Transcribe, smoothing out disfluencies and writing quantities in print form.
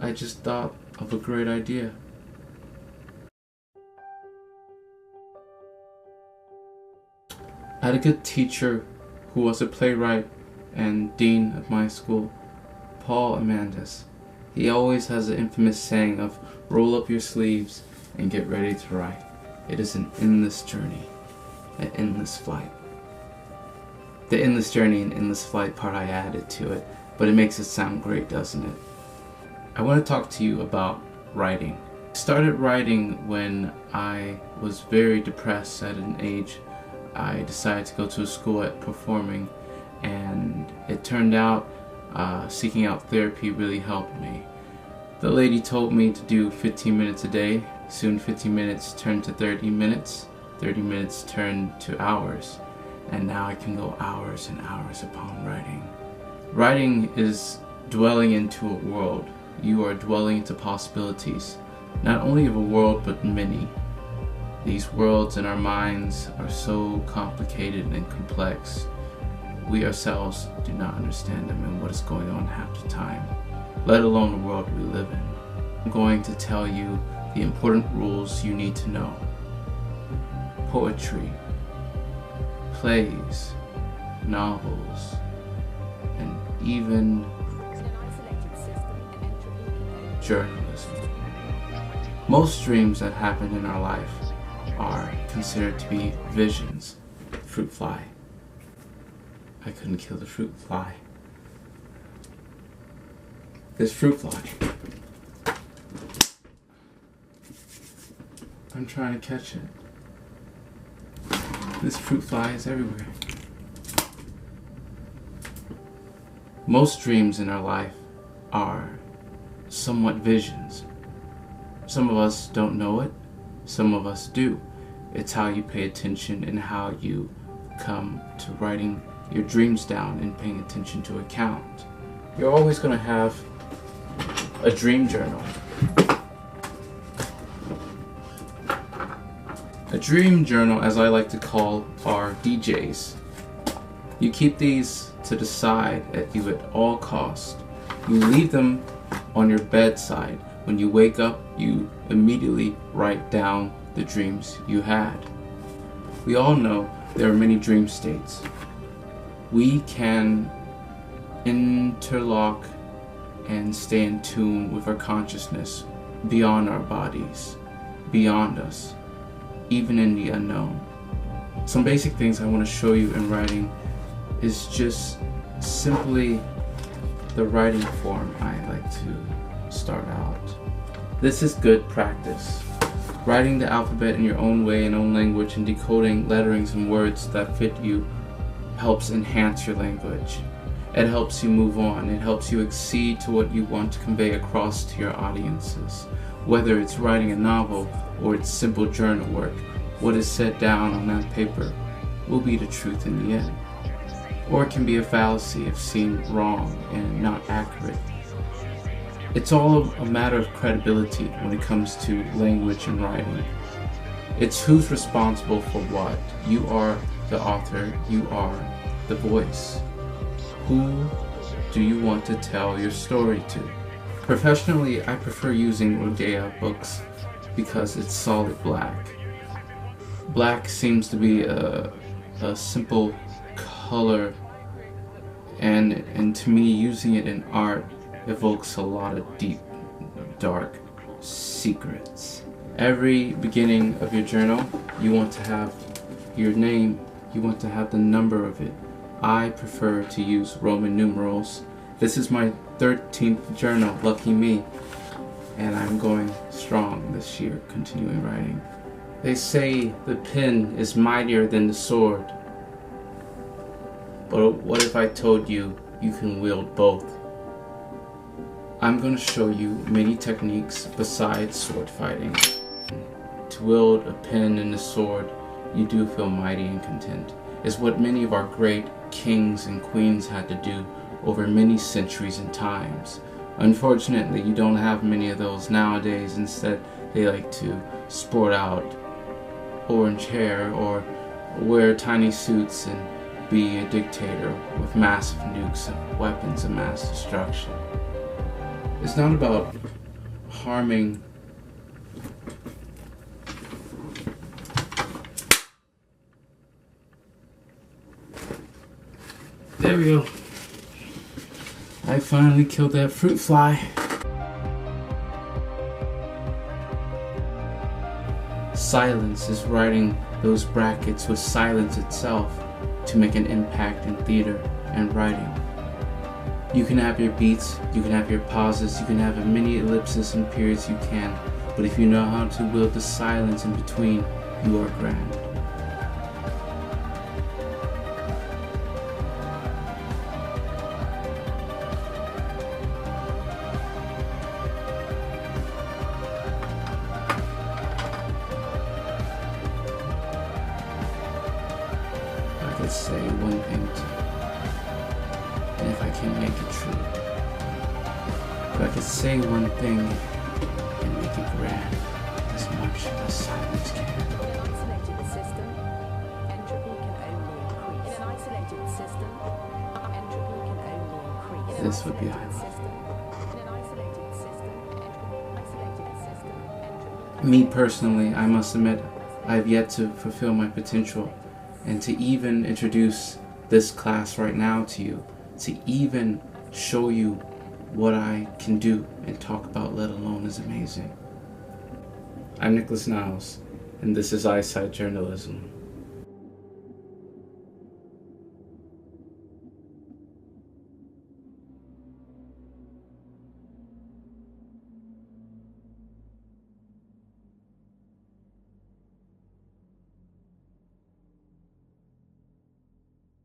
I just thought of a great idea. I had a good teacher who was a playwright and dean of my school, Paul Amandus. He always has the infamous saying of roll up your sleeves and get ready to write. It is an endless journey, an endless flight. The endless journey and endless flight part I added to it, but it makes it sound great, doesn't it? I want to talk to you about writing. I started writing when I was very depressed at an age. I decided to go to a school at performing, and it turned out seeking out therapy really helped me. The lady told me to do 15 minutes a day. Soon 15 minutes turned to 30 minutes. 30 minutes turned to hours. And now I can go hours and hours upon writing. Writing is dwelling into a world. You are dwelling into possibilities, not only of a world but many. These worlds in our minds are so complicated and complex. We ourselves do not understand them and what is going on half the time, let alone the world we live in. I'm going to tell you the important rules you need to know. Poetry, plays, novels, and even journalism. Most dreams that happen in our life are considered to be visions. Fruit fly. I couldn't kill the fruit fly. This fruit fly. I'm trying to catch it. This fruit fly is everywhere. Most dreams in our life are somewhat visions. Some of us don't know it, some of us do. It's how you pay attention and how you come to writing your dreams down and paying attention to account. You're always going to have a dream journal. A dream journal, as I like to call our DJs. You keep these to the side at you at all costs. You leave them on your bedside. When you wake up, you immediately write down the dreams you had. We all know there are many dream states. We can interlock and stay in tune with our consciousness beyond our bodies, beyond us, even in the unknown. Some basic things I want to show you in writing is just simply the writing form I like to start out. This is good practice. Writing the alphabet in your own way, in own language, and decoding letterings and words that fit you helps enhance your language. It helps you move on. It helps you accede to what you want to convey across to your audiences. Whether it's writing a novel or it's simple journal work, what is set down on that paper will be the truth in the end. Or it can be a fallacy if seen wrong and not accurate. It's all a matter of credibility when it comes to language and writing. It's who's responsible for what. You are the author, you are the voice. Who do you want to tell your story to? Professionally, I prefer using Rodea books because it's solid black. Black seems to be a simple color, and to me, using it in art evokes a lot of deep, dark secrets. Every beginning of your journal, you want to have your name, you want to have the number of it. I prefer to use Roman numerals. This is my 13th journal, lucky me, and I'm going strong this year, continuing writing. They say the pen is mightier than the sword, but what if I told you you can wield both? I'm going to show you many techniques besides sword fighting. To wield a pen and a sword, you do feel mighty and content. It's what many of our great kings and queens had to do over many centuries and times. Unfortunately, you don't have many of those nowadays. Instead, they like to sport out orange hair or wear tiny suits and be a dictator with massive nukes and weapons of mass destruction. It's not about harming There we go. I finally killed that fruit fly. Silence is writing those brackets with silence itself to make an impact in theater and writing. You can have your beats, you can have your pauses, you can have as many ellipses and periods you can, but if you know how to wield the silence in between, you are grand. I could say one thing and if I can make it true. If I could say one thing and make it grand as much as silence can. In an isolated system, entropy can only increase. In an isolated system, entropy can only increase. This would be ironic. In an isolated system, entropy. Me personally, I must admit, I have yet to fulfill my potential and to even introduce this class right now to you, to even show you what I can do and talk about, let alone, is amazing. I'm Nicholas Niles, and this is Eyesight Journalism.